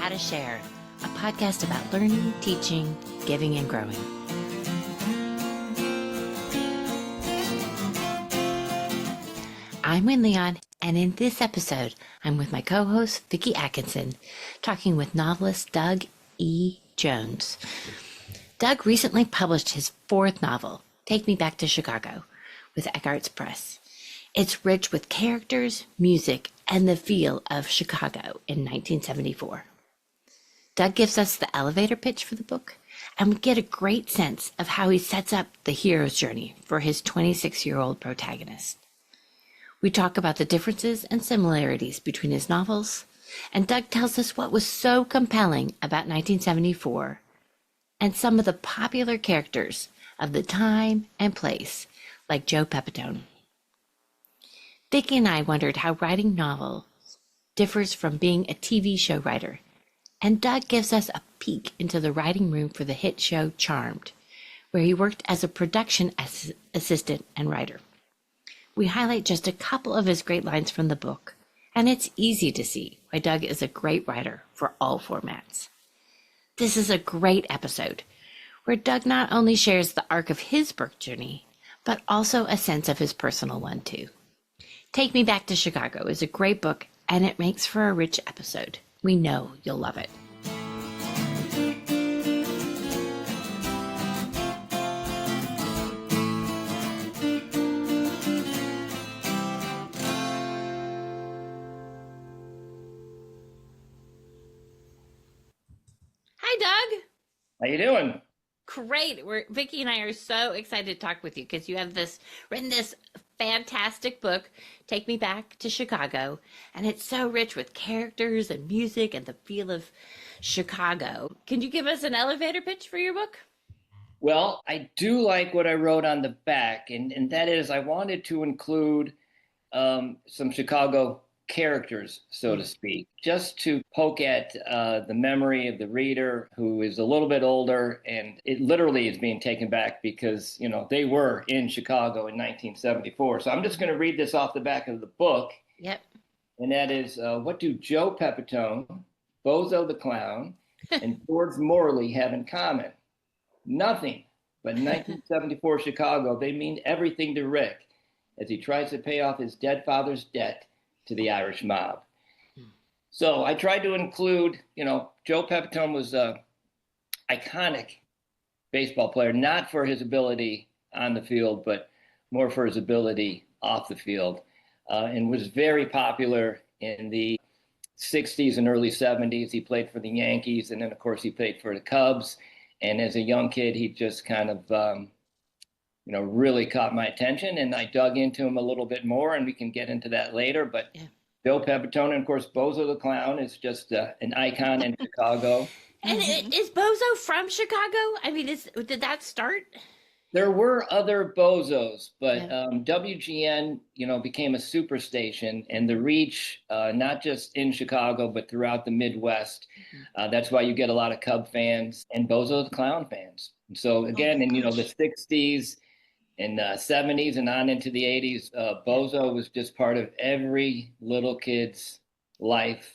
How to Share, a podcast about learning, teaching, giving, and growing. I'm Wynne, and in this episode, I'm with my co-host, Vicki Atkinson, talking with novelist Doug E. Jones. Doug recently published his fourth novel, Take Me Back to Chicago, with Eckhart's Press. It's rich with characters, music, and the feel of Chicago in 1974. Doug gives us the elevator pitch for the book, and we get a great sense of how he sets up the hero's journey for his 26-year-old protagonist. We talk about the differences and similarities between his novels, and Doug tells us what was so compelling about 1974 and some of the popular characters of the time and place, like Joe Pepitone. Vicki and I wondered how writing novels differs from being a TV show writer, and Doug gives us a peek into the writing room for the hit show Charmed, where he worked as a production assistant and writer. We highlight just a couple of his great lines from the book, and it's easy to see why Doug is a great writer for all formats. This is a great episode, where Doug not only shares the arc of his book journey, but also a sense of his personal one too. Take Me Back to Chicago is a great book, and it makes for a rich episode. We know you'll love it. Hi, Doug. How you doing? Great. Vicki and I are so excited to talk with you because you have written this fantastic book, Take Me Back to Chicago, and it's so rich with characters and music and the feel of Chicago. Can you give us an elevator pitch for your book? Well, I do like what I wrote on the back, and that is I wanted to include some Chicago characters, so to speak, just to poke at the memory of the reader who is a little bit older, and it literally is being taken back because, you know, they were in Chicago in 1974. So I'm just going to read this off the back of the book. Yep. And that is, what do Joe Pepitone, Bozo the Clown, and George Morley have in common? Nothing. But in 1974 Chicago, they mean everything to Rick as he tries to pay off his dead father's debt to the Irish mob. So I tried to include, you know, Joe Pepitone was an iconic baseball player, not for his ability on the field, but more for his ability off the field, and was very popular in the 60s and early 70s. He played for the Yankees, and then, of course, he played for the Cubs. And as a young kid, he just kind of, really caught my attention, and I dug into him a little bit more, and we can get into that later. But yeah. Joe Pepitone, and of course, Bozo the Clown is just an icon in Chicago. And is Bozo from Chicago? I mean, did that start? There were other Bozos, but WGN, became a superstation, and the reach, not just in Chicago, but throughout the Midwest. That's why you get a lot of Cub fans and Bozo the Clown fans. And so again, in the 60s and 70s and on into the 80s, Bozo was just part of every little kid's life.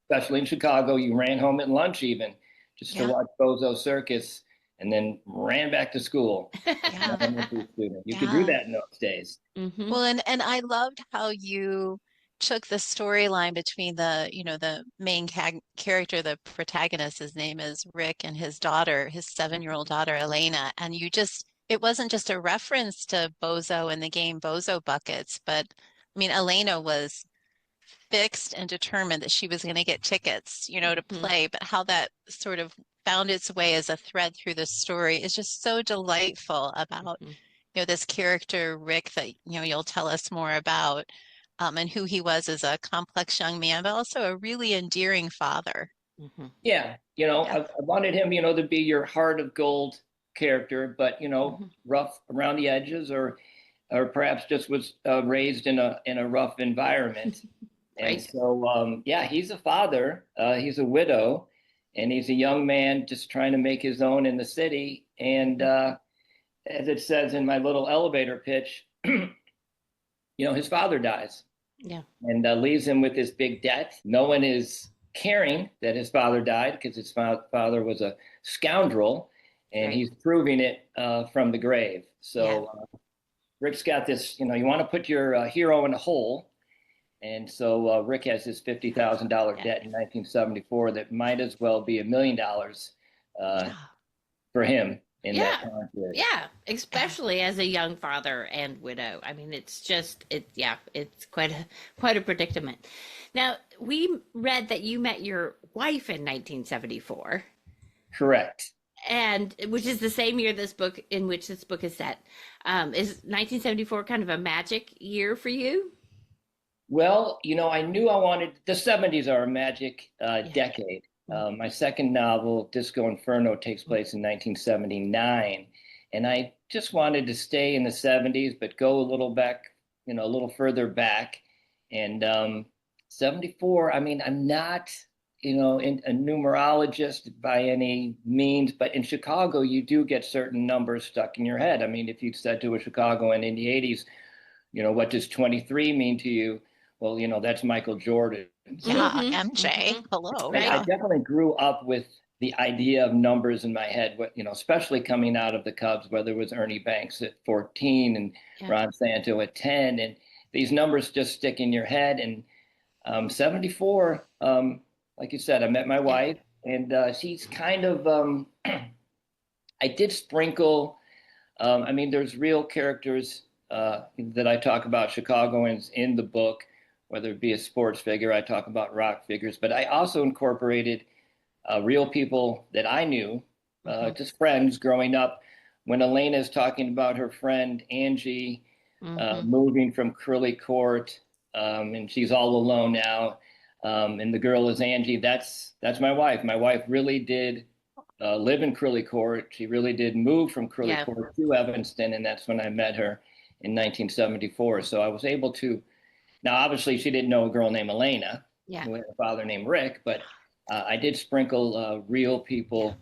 Especially in Chicago, you ran home at lunch even just to watch Bozo Circus, and then ran back to school. You could do that in those days. Mm-hmm. Well, and I loved how you took the storyline between the main character, the protagonist, his name is Rick, and his daughter, his 7-year-old daughter, Elena. And it wasn't just a reference to Bozo and the game Bozo Buckets, but I mean, Elena was fixed and determined that she was going to get tickets, to play, but how that sort of found its way as a thread through the story is just so delightful about, this character, Rick, that, you'll tell us more about, and who he was as a complex young man, but also a really endearing father. Mm-hmm. Yeah. I wanted him, to be your heart of gold character, but, rough around the edges, or perhaps just was raised in a rough environment. Right. And so, he's a father, he's a widow, and he's a young man just trying to make his own in the city. And as it says in my little elevator pitch, his father dies. Yeah. And leaves him with this big debt. No one is caring that his father died because his father was a scoundrel, and Right. he's proving it from the grave. Yeah. So Rick's got this, you want to put your hero in a hole. And so Rick has this $50,000 Yeah. debt in 1974 that might as well be $1 million uh, for him in Yeah. that time period. Yeah, especially as a young father and widow. I mean, it's just it's quite a predicament. Now, we read that you met your wife in 1974, Correct. and which is the same year this book is set. Is 1974 kind of a magic year for you? Well, I knew I wanted the 70s are a magic Yeah. decade. My second novel, Disco Inferno, takes place in 1979. And I just wanted to stay in the 70s, but go a little back, a little further back. And 74, I mean, I'm not, a numerologist by any means, but in Chicago, you do get certain numbers stuck in your head. I mean, if you'd said to a Chicagoan in the 80s, what does 23 mean to you? Well, that's Michael Jordan. Yeah, Mhm, MJ. mhm. Hello. Right. I Yeah. definitely grew up with the idea of numbers in my head, especially coming out of the Cubs, whether it was Ernie Banks at 14 and Yeah. Ron Santo at 10. And these numbers just stick in your head. And 74, like you said, I met my Yeah. wife, and she's kind of, I did sprinkle, I mean, there's real characters that I talk about, Chicagoans in the book, whether it be a sports figure, I talk about rock figures, but I also incorporated real people that I knew, Mhm. just friends growing up. When Elena is talking about her friend Angie Mhm. moving from Curly Court, and she's all alone now, and the girl is Angie. That's my wife. My wife really did live in Curly Court. She really did move from Curly Yeah. Court to Evanston, and that's when I met her in 1974. So I was able to. Now, obviously, she didn't know a girl named Elena Yeah. who had a father named Rick, but I did sprinkle real Yeah. people,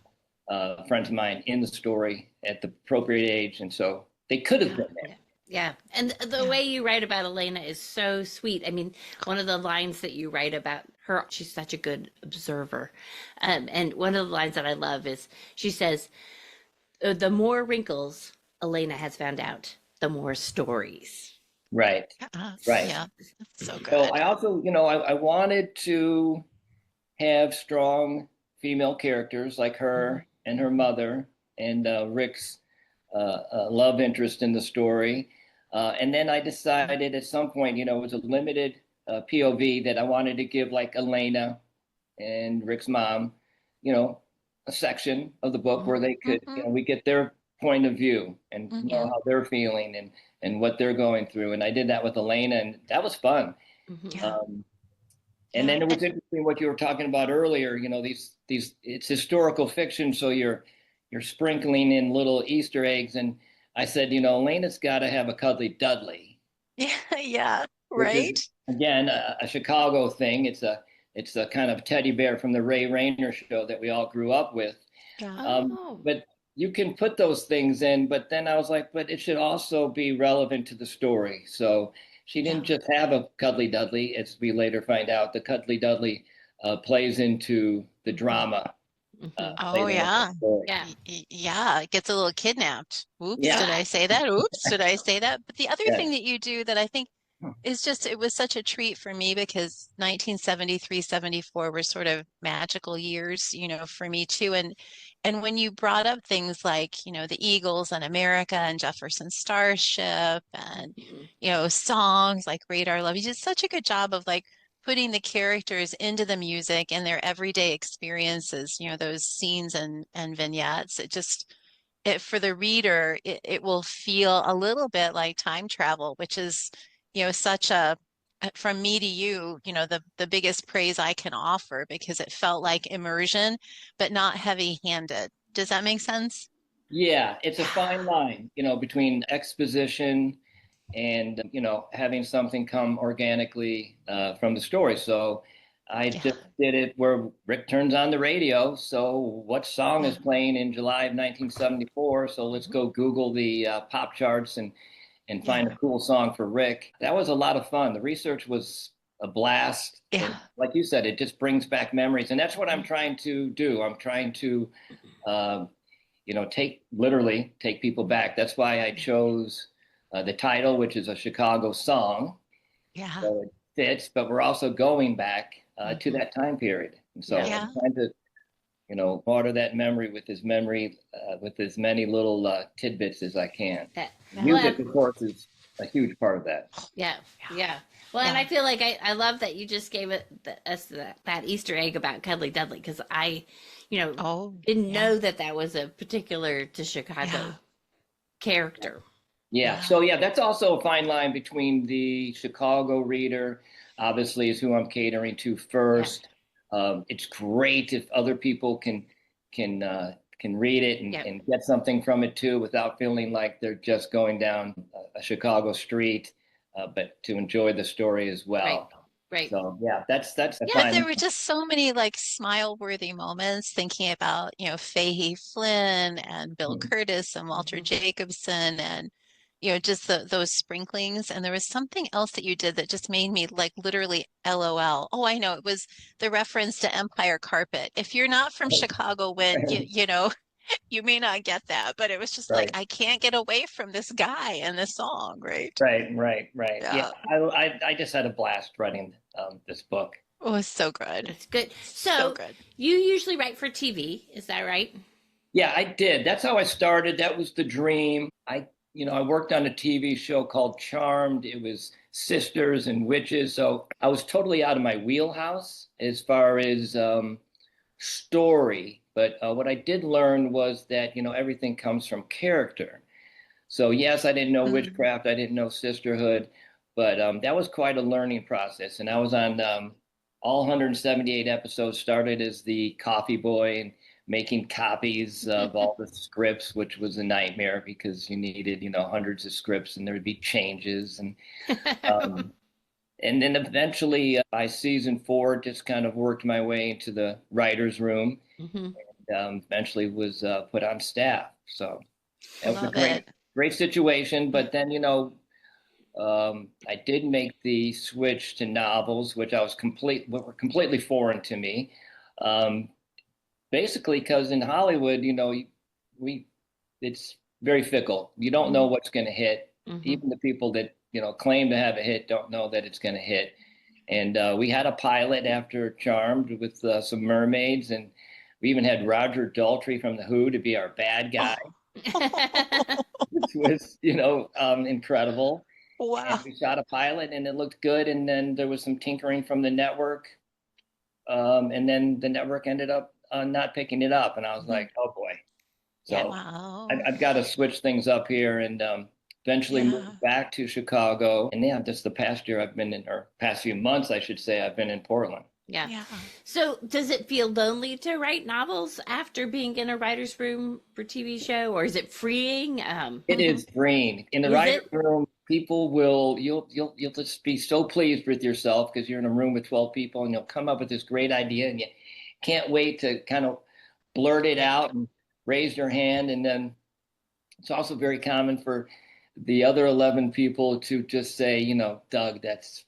friends of mine, in the story at the appropriate age, and so they could have Yeah. been there. Yeah. Yeah. And the Yeah. way you write about Elena is so sweet. I mean, one of the lines that you write about her, she's such a good observer. And one of the lines that I love is she says, the more wrinkles Elena has found out, the more stories. Right, right. Yeah. That's so So good. I also, I wanted to have strong female characters like Mhm. her and her mother and Rick's love interest in the story. And then I decided at some point, it was a limited POV that I wanted to give like Elena and Rick's mom, you know, a section of the book where Mhm. they could, Hmm. we get their point of view and know Hmm. how they're feeling and what they're going through. And I did that with Elena, and that was fun. Mhm. Yeah. Um, and Yeah. then it was interesting what you were talking about earlier. These it's historical fiction, so you're sprinkling in little Easter eggs. And I said, Elena's got to have a cuddly Dudley, Yeah. Yeah. which is Right. again a Chicago thing. It's a kind of teddy bear from the Ray Rayner show that we all grew up with. Yeah. Oh, But you can put those things in, but then I was like, but it should also be relevant to the story. So she Yeah. didn't just have a cuddly Dudley, as we later find out. The cuddly Dudley plays into the drama, mhm. Oh, later in the yeah. story. Yeah. Yeah, it gets a little kidnapped. Oops, Yeah, did I say that? Oops, did I say that? But the other yeah, thing that you do that I think is just, it was such a treat for me because 1973, 74 were sort of magical years, for me too. And when you brought up things like, the Eagles and America and Jefferson Starship and, Mhm. songs like Radar Love, you did such a good job of like putting the characters into the music and their everyday experiences, those scenes and vignettes. It for the reader, it will feel a little bit like time travel, which is, such a from me to you, the biggest praise I can offer because it felt like immersion, but not heavy-handed. Does that make sense? yeah. It's a Yeah. fine line, between exposition and having something come organically from the story. So I Yeah. just did it where Rick turns on the radio. So what song Yeah. is playing in July of 1974? So let's go Google the pop charts and Yeah. find a cool song for Rick. That was a lot of fun. The research was a blast. Yeah. And like you said, it just brings back memories. And that's what I'm trying to do. I'm trying to, take people back. That's why I chose the title, which is a Chicago song. Yeah. So it fits, but we're also going back to that time period. And so Yeah. I'm trying to, water that memory with as many little tidbits as I can. Music, of course, is a huge part of that. Yeah, yeah. Well, and Yeah. I feel like I love that you just gave us that Easter egg about Cuddly Dudley because I, Oh, didn't yeah. know that was a particular to Chicago Yeah. character. Yeah. Yeah. So yeah, that's also a fine line between the Chicago reader, obviously, is who I'm catering to Yeah, first. It's great if other people can read it yeah, and get something from it too, without feeling like they're just going down a Chicago street, but to enjoy the story as right, well. right. So yeah, that's a Yeah, fine there line. were just so many like smile-worthy moments thinking about, Fahey Flynn and Bill Curtis and Walter Hmm. Jacobson and, just those sprinklings. And there was something else that you did that just made me like literally LOL. Oh, I know. It was the reference to Empire Carpet. If you're not from Chicago, when you may not get that, but it was just like, Right. I can't get away from this guy and this song, right? Right. Yeah, Yeah. I just had a blast writing this book. It was so good. That's good. So So good. you usually write for TV, is that right? Yeah, I did. That's how I started. That was the dream. I worked on a TV show called Charmed. It was sisters and witches. So I was totally out of my wheelhouse as far as story. But what I did learn was that, everything comes from character. So yes, I didn't know Mm. witchcraft. I didn't know sisterhood, but that was quite a learning process. And I was on all 178 episodes. Started as the coffee boy and making copies of all the scripts, which was a nightmare because you needed, hundreds of scripts and there would be changes um, and then eventually by season 4, just kind of worked my way into the writer's room. Hmm. Eventually was put on staff. So I it was a love it. great situation. But then, I did make the switch to novels, which were completely foreign to me. Um, Basically, because in Hollywood, we it's very fickle. You don't know what's going to hit. Hmm. Even the people that claim to have a hit don't know that it's going to hit. And we had a pilot after Charmed with some mermaids, and we even had Roger Daltrey from The Who to be our bad guy, Oh, which was incredible. wow. And we shot a pilot, and it looked good. And then there was some tinkering from the network, and then the network ended up not picking it up, and I was Mhm. like, oh boy. Yeah. So Wow. I've got to switch things up here and eventually Yeah. move back to Chicago. And yeah, just the past year or past few months, I should say, I've been in Portland. Yeah. Yeah. So, does it feel lonely to write novels after being in a writer's room for TV show, or is it freeing? It is freeing. In the Is writer's it? room, you'll just be so pleased with yourself because you're in a room with 12 people and you'll come up with this great idea and you can't wait to kind of blurt it out and raise your hand. And then it's also very common for the other 11 people to just say, Doug, you know, that's,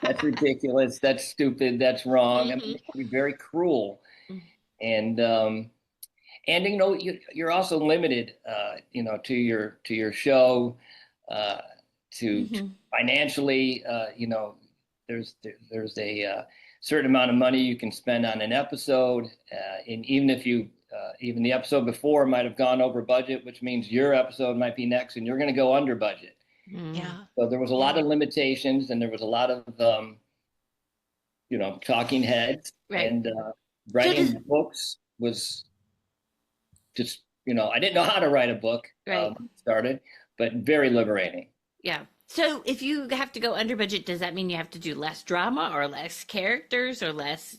that's ridiculous. That's stupid. That's wrong. I mean, Hmm. it can be very cruel. And you're also limited, to your show, to Hmm. financially, there's a certain amount of money you can spend on an episode, and even the episode before might have gone over budget, which means your episode might be next, and you're going to go under budget. Hmm. Yeah. So there was a lot Yeah. of limitations, and there was a lot of talking heads, Right. and So does writing books was just I didn't know how to write a book right. when I started, but very liberating. Yeah. So if you have to go under budget, does that mean you have to do less drama or less characters or less?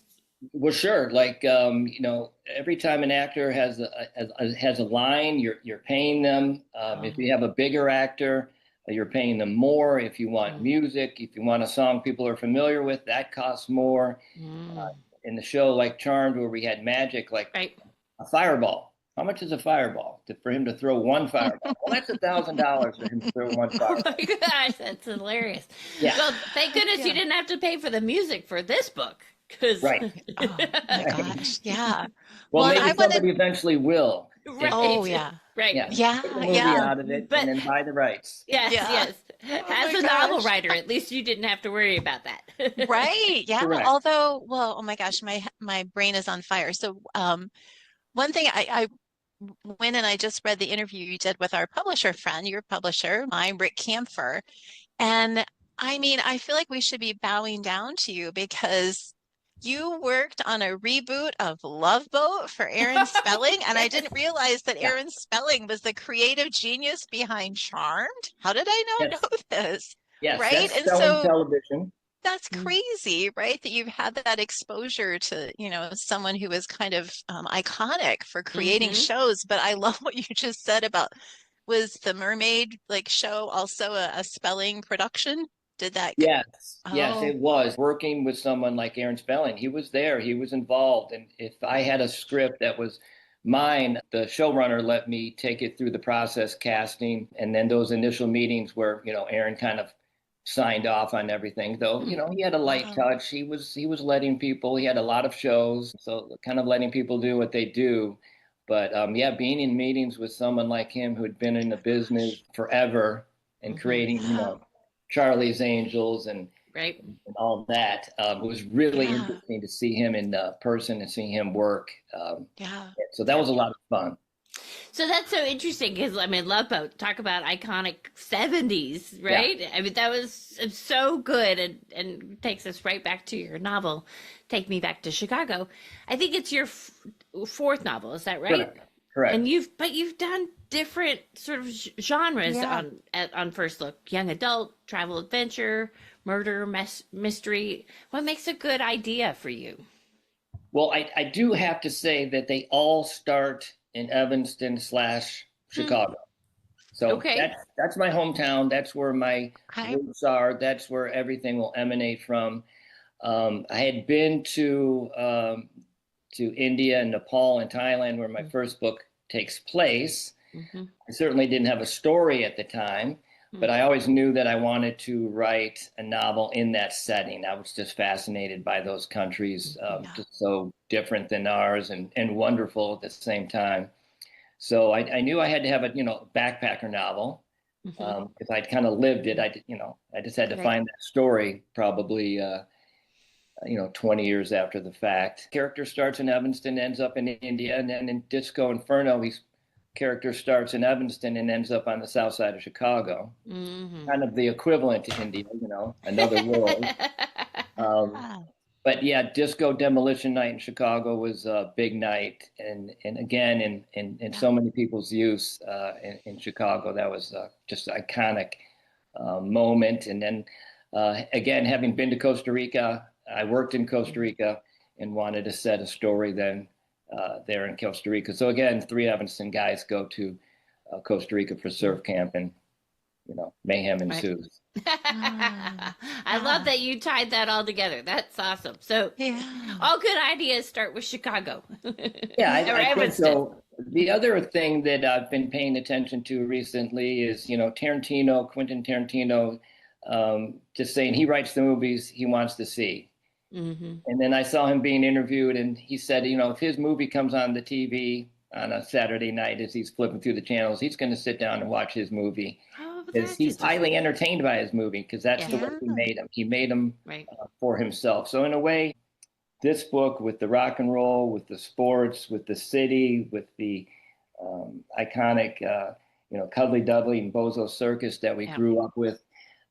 Well, sure. Like every time an actor has a line, you're paying them. If Oh. you have a bigger actor, you're paying them more. If you want Mm. music, if you want a song people are familiar with, that costs more. Mm. In the show like Charmed, where we had magic, like Right. a fireball. how much is a fireball for him to throw one fireball? Well, that's $1,000 for him to throw one Oh my fireball. gosh, that's hilarious. Yeah, Well, thank goodness you Yeah. didn't have to pay for the music for this book, because right. Oh my Right. gosh. Yeah. Well, Well, and I maybe wanted, somebody eventually will. If, oh right, yeah. right. yeah, make a Yeah, movie yeah. out of it and But then buy the rights. yes, Yeah. yes. Oh As my a novel gosh. writer, at least you didn't have to worry about that. Right. Yeah. Correct. Although, well, oh my gosh, my brain is on fire. So, one thing I Wynne and I just read the interview you did with our publisher friend, your publisher, mine, Rick Camphor. And I mean, I feel like we should be bowing down to you because you worked on a reboot of Love Boat for Aaron Spelling, and I Yes. didn't realize that Yeah. Aaron Spelling was the creative genius behind Charmed. How did I not Yes. know this? Yes. Right? That's And selling so television. that's Mm. crazy, right? That you've had that exposure to, someone who is kind of iconic for creating Hmm. shows. But I love what you just said about, was the Mermaid like show also a spelling production? Did that? Yes, yes, Oh, it was. Working with someone like Aaron Spelling, he was there, he was involved. And if I had a script that was mine, the showrunner let me take it through the process, casting, and then those initial meetings where, Aaron kind of signed off on everything. Though, he had a light wow. touch. He was letting people, he had a lot of shows, so kind of letting people do what they do. But yeah, being in meetings with someone like him who had been in the business Gosh. forever and Hmm. creating, Yeah. Charlie's Angels Right. and all that. It was really Yeah. interesting to see him in person and see him work. Yeah. So that Yep. was a lot of fun. So that's so interesting because I mean, Love Boat, talk about iconic 70s, Yeah, right? I mean, that was so good and takes us right back to your novel, Take Me Back to Chicago. I think it's your fourth novel, is that right? correct. Correct. And you've done different sort of genres Yeah. on first look: young adult, travel adventure, murder, mystery. What makes a good idea for you? Well, I do have to say that they all start in Evanston slash Hmm. Chicago. So Okay. that's my hometown. That's where my I, roots are. That's where everything will emanate from. I had been to India and Nepal and Thailand, where my first book takes place. Mm-hmm. I certainly didn't have a story at the time, but I always knew that I wanted to write a novel in that setting. I was just fascinated by those countries, yeah. just so different than ours and wonderful at the same time. So I knew I had to have a backpacker novel Mm-hmm. because I'd kind of lived it. I just had to Right. find that story probably 20 years after the fact. Character starts in Evanston, ends up in India, and then in Disco Inferno, his character starts in Evanston and ends up on the south side of Chicago, Mm-hmm. kind of the equivalent to India, another world. Um, Ah, but yeah, Disco Demolition Night in Chicago was a big night, and again in yeah. so many people's use in Chicago, that was just an iconic moment. And then again, having been to Costa Rica, I worked in Costa Rica and wanted to set a story then there in Costa Rica. So again, three Evanston guys go to Costa Rica for surf camp, and mayhem Right. ensues. Ah, I love ah, that you tied that all together. That's awesome. So, yeah. all good ideas start with Chicago or Yeah, I think Evanston. so. The other thing that I've been paying attention to recently is, Quentin Tarantino, just saying he writes the movies he wants to see. Hmm. And then I saw him being interviewed, and he said, if his movie comes on the TV on a Saturday night as he's flipping through the channels, he's going to sit down and watch his movie Oh, because that's he's highly interesting. entertained by his movie because that's the Yeah. way he Yeah. made him. He made him Right. for himself. So in a way, this book with the rock and roll, with the sports, with the city, with the iconic, Cuddly Dudley and Bozo Circus that we Yeah. Yeah. grew up with.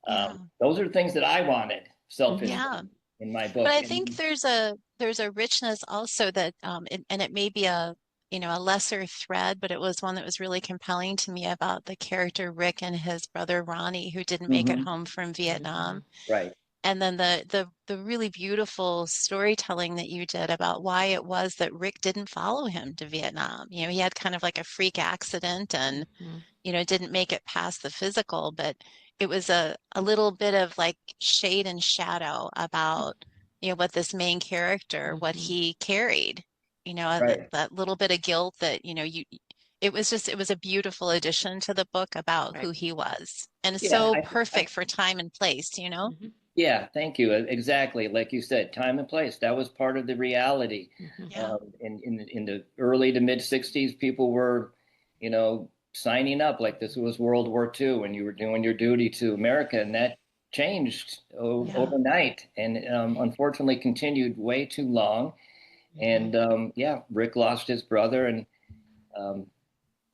Yeah. Those are things that I wanted Hmm. Yeah. selfishly in my But book. I think there's a richness also that and it may be a lesser thread, but it was one that was really compelling to me about the character Rick and his brother Ronnie who didn't make it Mhm. home from Hmm. Vietnam. Right. And then the really beautiful storytelling that you did about why it was that Rick didn't follow him to Vietnam. He had kind of like a freak accident and Hmm. didn't make it past the physical, but it was a little bit of like shade and shadow about, what this main character, what Hmm. he carried. you know, Right. that little bit of guilt that, it was a beautiful addition to the book about Right. who he was. And it's Yeah. so I perfect for time and place, you know? Hmm. Yeah, thank you. Exactly. Like you said, time and place. That was part of the reality. Hmm. Yeah. In the early to mid 60s, people were, signing up like this was World War II and you were doing your duty to America. And that changed Yeah. overnight and unfortunately continued way too long. Hmm. And yeah, Rick lost his brother, and um,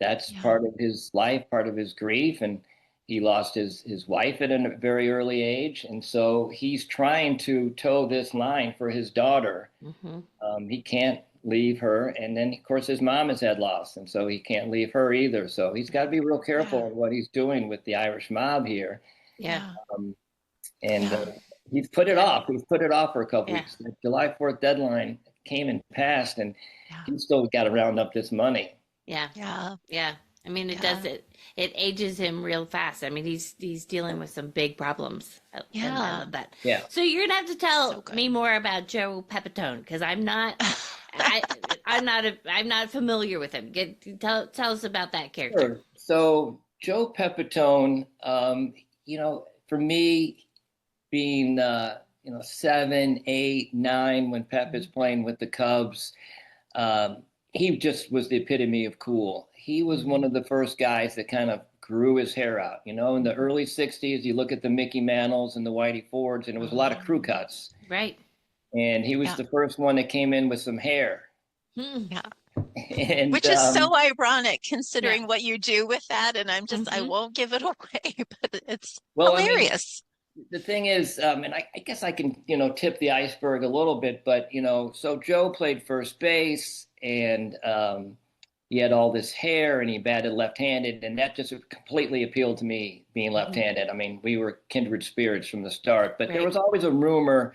that's Yeah. part of his life, part of his grief, and he lost his wife at a very early age, and so he's trying to toe this line for his daughter. Hmm. He can't leave her, and then of course his mom has had loss, and so he can't leave her either. So he's got to be real Yeah. careful in what he's doing with the Irish mob here, Yeah. Yeah. um, and Yeah. he's put it Yeah. off. He's put it off for a couple Yeah. weeks. The July 4th deadline came and passed, and Yeah. he's still got to round up this money. Yeah. Yeah. Yeah. I mean, it does Yeah. it. It ages him real fast. I mean, he's dealing with some big problems, and I Yeah. love that. Yeah. So you're gonna have to So tell good. me more about Joe Pepitone because I'm not, I, I'm not familiar with him. Tell us about that character. Sure. So Joe Pepitone, for me, being 7, 8, 9 when Pep is playing with the Cubs, um, he just was the epitome of cool. He was one Hmm. of the first guys that kind of grew his hair out. In the early '60s, you look at the Mickey Mantles and the Whitey Fords, and it was a lot of crew cuts. Right. And he was Yeah. the first one that came in with some hair. Hmm. Yeah. And Which is so ironic Yeah. considering what you do with that. And I Hmm. won't give it away, but it's well, I mean, hilarious. the thing is, and I guess I can, tip the iceberg a little bit, but so Joe played first base, and he had all this hair, and he batted left-handed, and that just completely appealed to me, being Hmm. left-handed. I mean, we were kindred spirits from the start, but there Right. was always a rumor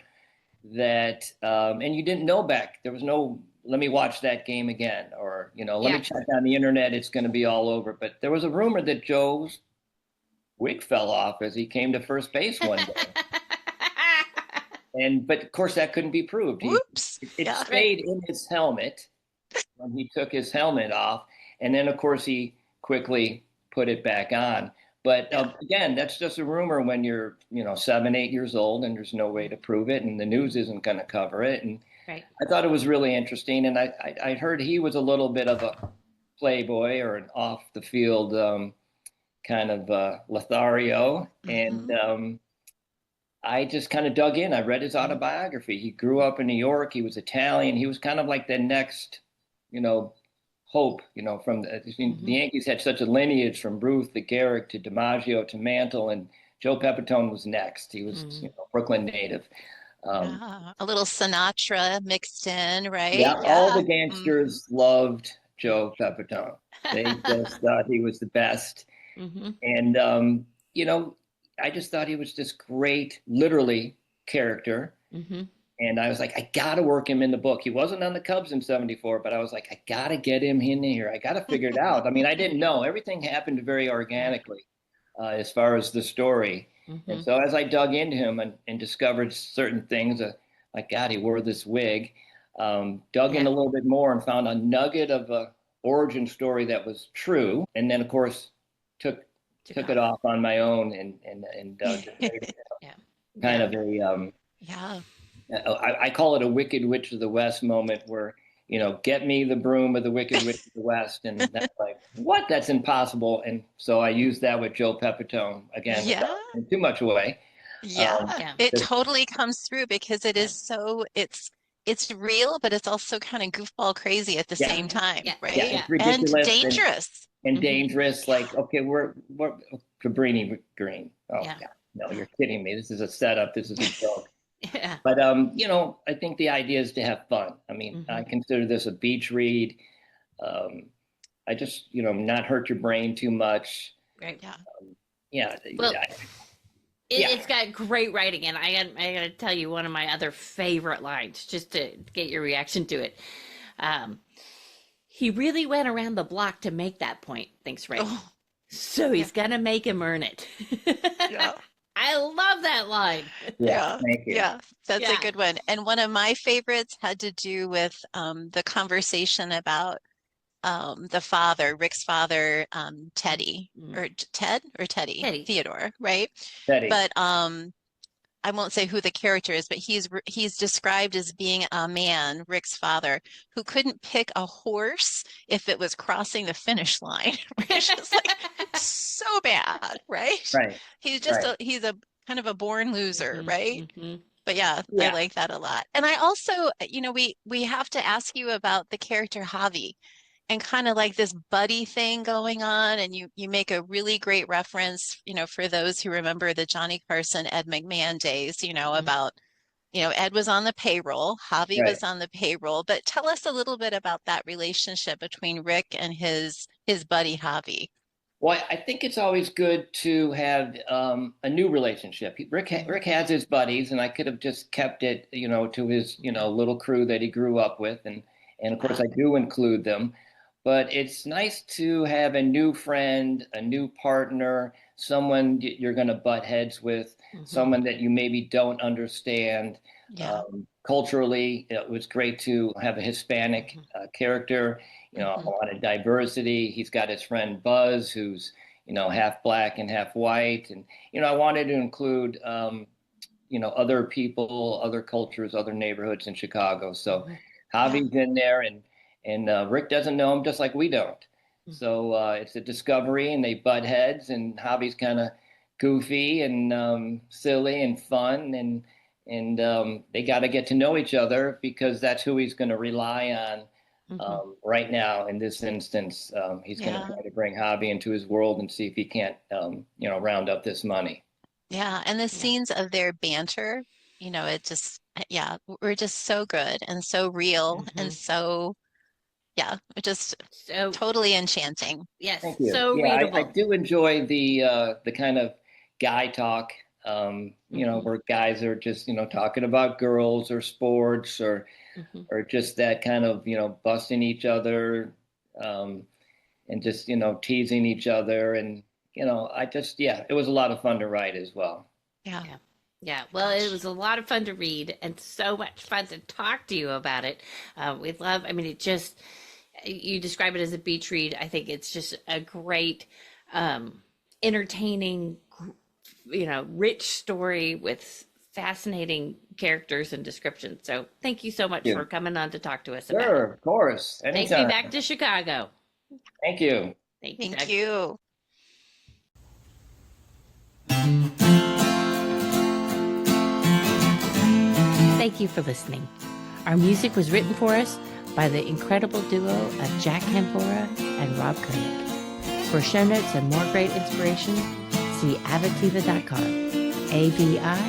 that, and you didn't know there was no, let me watch that game again, or let me Yeah. check on the internet, it's going to be all over. But there was a rumor that Joe's wig fell off as he came to first base one day. But of course that couldn't be proved. Whoops. It Yeah. Right. stayed in his helmet when he took his helmet off, and then of course he quickly put it back on. But Yeah. again, that's just a rumor when you're 7, 8 years old, and there's no way to prove it, and the news isn't going to cover it. And Right. I thought it was really interesting, and I heard he was a little bit of a playboy or an off the field kind of Lothario, and Hmm. I just kind of dug in. I read his autobiography. He grew up in New York. He was Italian. He was kind of like the next, you know, hope. From the Hmm. Yankees had such a lineage from Ruth to Gehrig to DiMaggio to Mantle, and Joe Pepitone was next. He was, Hmm. Brooklyn native. Um, Yeah. A little Sinatra mixed in, yeah, right? all Yeah. the Hmm. gangsters loved Joe Pepitone. They just thought he was the best. Hmm. And, you know, I just thought he was this great, literally, character. Hmm. And I was like, I got to work him in the book. He wasn't on the Cubs in '74, but I was like, I got to get him in here. I got to figure it out. I mean, I didn't know. Everything happened very Yeah. organically as far as the story. And Hmm. so as I dug into him and discovered certain things, like, God, he wore this wig, dug in Yeah. a little bit more and found a nugget of a origin story that was true. And then, of course, took Took took it off. off on my own and Yeah. kind Yeah. of a Yeah. I call it a Wicked Witch of the West moment where, get me the broom of the Wicked Witch of the West. And that's like, what? That's impossible. And so I used that with Joe Pepitone, again, Yeah. without giving too much away. Um, Yeah. Yeah. It the- totally comes through because it Yeah. is it's real, but it's also kind of goofball crazy at the yeah, same time, Yeah. yeah, right? Yeah. it's And ridiculous dangerous. and Hmm. dangerous. Like, Yeah. okay, we're Cabrini Green. Oh, Yeah. God, no, you're kidding me. This is a setup. This is a joke. Yeah. But I think the idea is to have fun. I mean, Hmm. I consider this a beach read. Um, I just, not hurt your brain too much. Right. Yeah. Yeah, Well, yeah, it's got great writing, and I got to tell you one of my other favorite lines, just to get your reaction to it. Um, he really went around the block to make that point. Thanks, Rick. Oh, So yeah. he's gonna make him earn it. Yeah. I love that line. Yeah, thank you. Yeah, that's a Yeah. good one. And one of my favorites had to do with the conversation about the father, Rick's father, Teddy, or Ted or Teddy, Teddy. Theodore, right? Teddy. But I won't say who the character is, but he's described as being a man, Rick's father, who couldn't pick a horse if it was crossing the finish line, which is like so bad, right? Right. He's just Right. he's a kind of a born loser, right? Mm-hmm. But yeah, I Yeah. like that a lot. And I also, we have to ask you about the character Javi and kind of like this buddy thing going on. And you make a really great reference, for those who remember the Johnny Carson, Ed McMahon days, about, Ed was on the payroll, Javi Right. was on the payroll. But tell us a little bit about that relationship between Rick and his buddy Javi. Well, I think it's always good to have a new relationship. Rick has his buddies, and I could have just kept it, to his, little crew that he grew up with, and of course I do include them. But it's nice to have a new friend, a new partner, someone you're going to butt heads with, someone that you maybe don't understand. Yeah. Culturally, it was great to have a Hispanic character, a lot of diversity. He's got his friend Buzz, who's, half black and half white. And, I wanted to include, other people, other cultures, other neighborhoods in Chicago. So Javi's in there, and Rick doesn't know him just like we don't. So it's a discovery, and they butt heads, and Javi's kind of goofy and silly and fun, and they got to get to know each other because that's who he's going to rely on right now. In this instance, he's going to try to bring Javi into his world and see if he can't, round up this money. Yeah, and the scenes of their banter, it just, were just so good and so real and so, it just So totally enchanting. yes, Thank you. so Yeah, readable. I do enjoy the kind of guy talk, where guys are just, talking about girls or sports or just that kind of, busting each other, and just, teasing each other. And, it was a lot of fun to write as well. Yeah. Yeah, well, it was a lot of fun to read and so much fun to talk to you about it. We love, I mean, you describe it as a beach read. I think it's just a great, entertaining, rich story with fascinating characters and descriptions. So thank you so much for coming on to talk to us about it. Sure, of course. Anytime. Take me back to Chicago. Thank you. Thank you. Thank you for listening. Our music was written for us by the incredible duo of Jack Campora and Rob Koenig. For show notes and more great inspiration, see avitiva.com, AVITIVA.com.